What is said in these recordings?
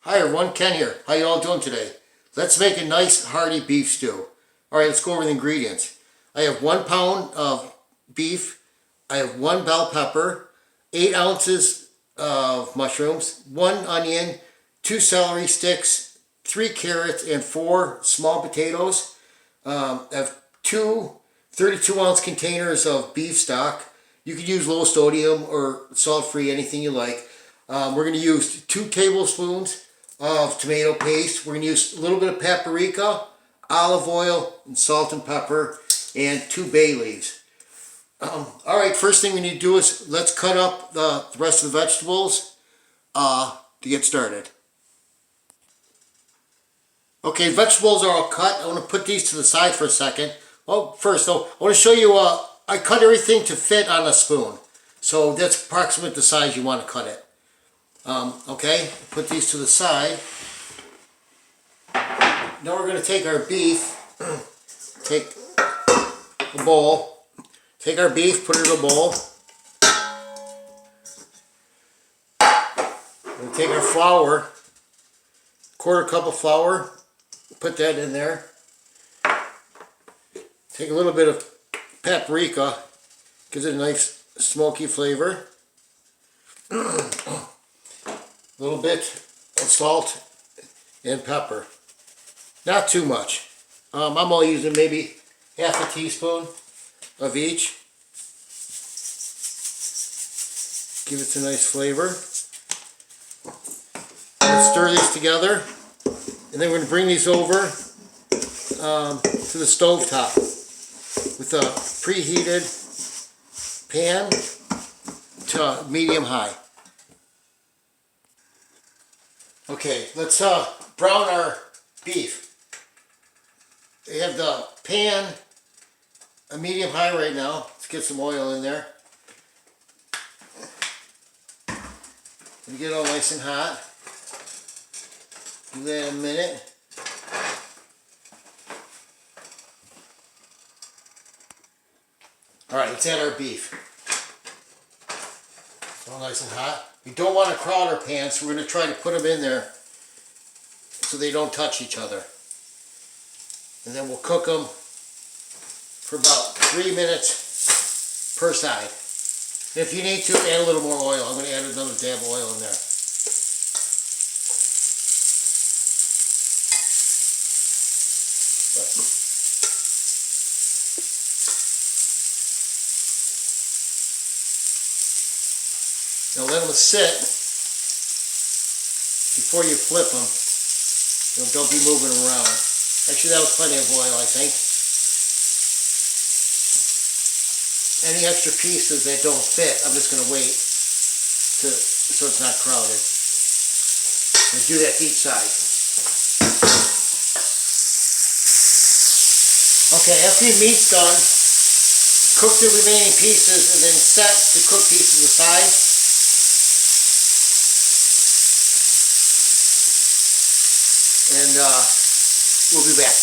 Hi everyone, Ken here. How you all doing today? Let's make a nice hearty beef stew. Alright, let's go over the ingredients. I have 1 pound of beef, I have 1 bell pepper, 8 ounces of mushrooms, 1 onion, 2 celery sticks, 3 carrots, and 4 small potatoes. I have 2 32-ounce containers of beef stock. You could use low sodium or salt-free, anything you like. We're going to use 2 tablespoons of tomato paste. We're going to use a little bit of paprika, olive oil, and salt and pepper, and 2 bay leaves. Alright, first thing we need to do is let's cut up the rest of the vegetables to get started. Okay, vegetables are all cut. I want to put these to the side for a second. Well, first though, I want to show you, I cut everything to fit on a spoon. So that's approximately the size you want to cut it. Okay, put these to the side. Now we're going to take our beef, take a bowl, take our beef, put it in a bowl. We'll take our flour, 1/4 cup of flour, put that in there. Take a little bit of paprika, gives it a nice smoky flavor. A little bit of salt and pepper. Not too much. I'm only using maybe half a teaspoon of each. Give it a nice flavor. Let's stir these together. And then we're going to bring these over to the stove top with a preheated pan to medium high. Okay, let's brown our beef. We have the pan a medium high right now. Let's get some oil in there. And get it all nice and hot. Do that in a minute. Alright, let's add our beef. All nice and hot. We don't want to crowd our pans, so we're going to try to put them in there so they don't touch each other. And then we'll cook them for about 3 minutes per side. And if you need to, add a little more oil. I'm going to add another dab of oil in there. Now let them sit before you flip them. Don't be moving them around. Actually, that was plenty of oil, I think. Any extra pieces that don't fit, I'm just going to wait so it's not crowded. And do that to each side. Okay, after your meat's done, cook the remaining pieces and then set the cooked pieces aside. And we'll be back.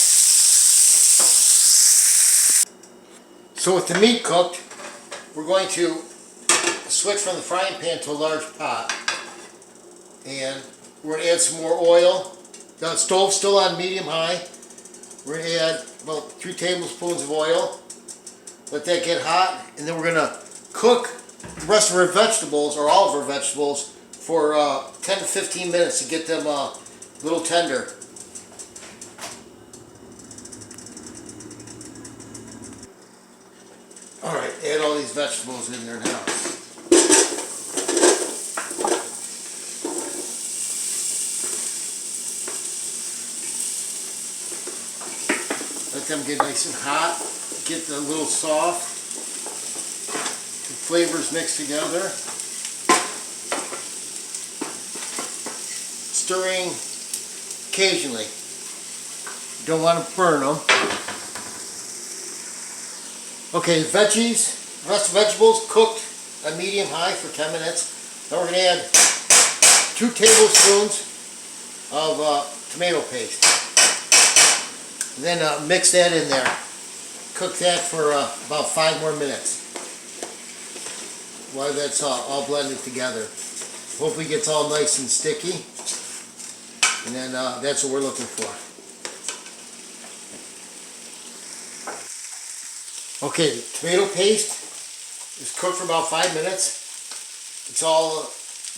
So with the meat cooked, we're going to switch from the frying pan to a large pot. And we're going to add some more oil. The stove's still on medium high. We're going to add about 3 tablespoons of oil. Let that get hot. And then we're going to cook the rest of our vegetables, or all of our vegetables, for 10 to 15 minutes to get them a little tender. Alright, add all these vegetables in there now. Let them get nice and hot, get a little soft. The flavors mix together. Stirring occasionally. You don't want to burn them. Okay, the rest of the vegetables cooked on medium high for 10 minutes. Now we're going to add 2 tablespoons of tomato paste. And then mix that in there. Cook that for about 5 more minutes while that's all blended together. Hopefully it gets all nice and sticky. And then that's what we're looking for. Okay, the tomato paste is cooked for about 5 minutes. It's all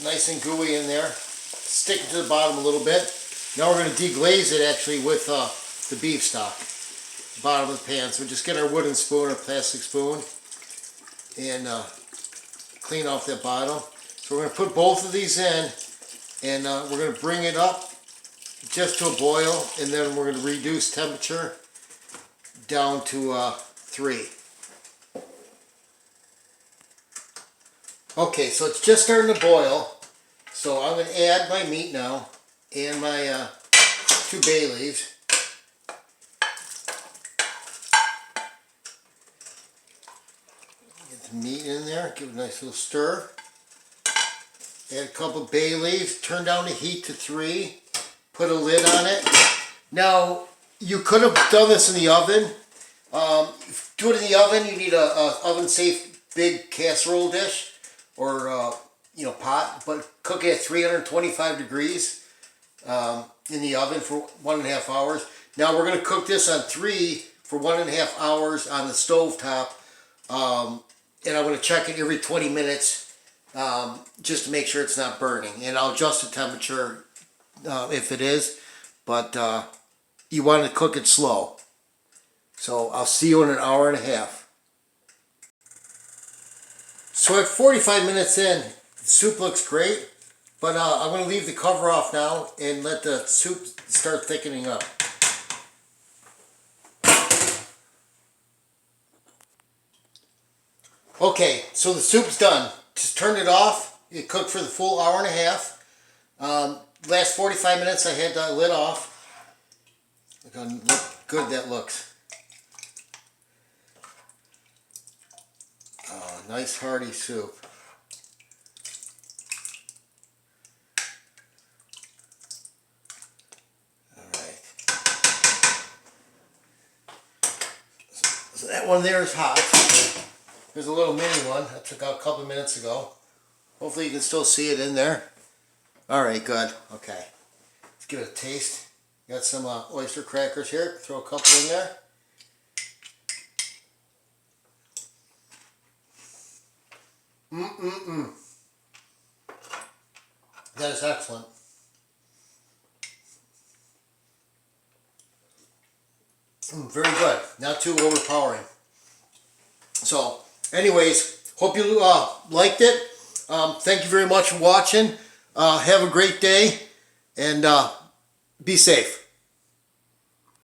nice and gooey in there. Stick it to the bottom a little bit. Now we're going to deglaze it actually with the beef stock. Bottom of the pan. So just get our wooden spoon or plastic spoon and clean off that bottom. So we're going to put both of these in, and we're going to bring it up just to a boil, and then we're going to reduce temperature down to 3. Okay, so it's just starting to boil. So I'm going to add my meat now and my 2 bay leaves. Get the meat in there, give it a nice little stir. Add a couple bay leaves, turn down the heat to 3, put a lid on it. Now, you could have done this in the oven. If you do it in the oven, you need a oven-safe big casserole dish or pot, but cook it at 325 degrees in the oven for 1.5 hours. Now we're going to cook this on 3 for 1.5 hours on the stove top, and I'm going to check it every 20 minutes. Just to make sure it's not burning, and I'll adjust the temperature if it is, but you want to cook it slow. So I'll see you in 1.5 hours. So at 45 minutes in, the soup looks great, but I'm going to leave the cover off now and let the soup start thickening up. Okay, so the soup's done. Just turn it off. It cooked for the full 1.5 hours. Last 45 minutes I had the lid off. Look how good that looks. Oh, nice hearty soup. Alright. So that one there is hot. There's a little mini one I took out a couple minutes ago. Hopefully you can still see it in there. Alright, good. Okay. Let's give it a taste. Got some oyster crackers here. Throw a couple in there. That is excellent. Very good. Not too overpowering. So, anyways, hope you liked it. Thank you very much for watching. Have a great day, and be safe.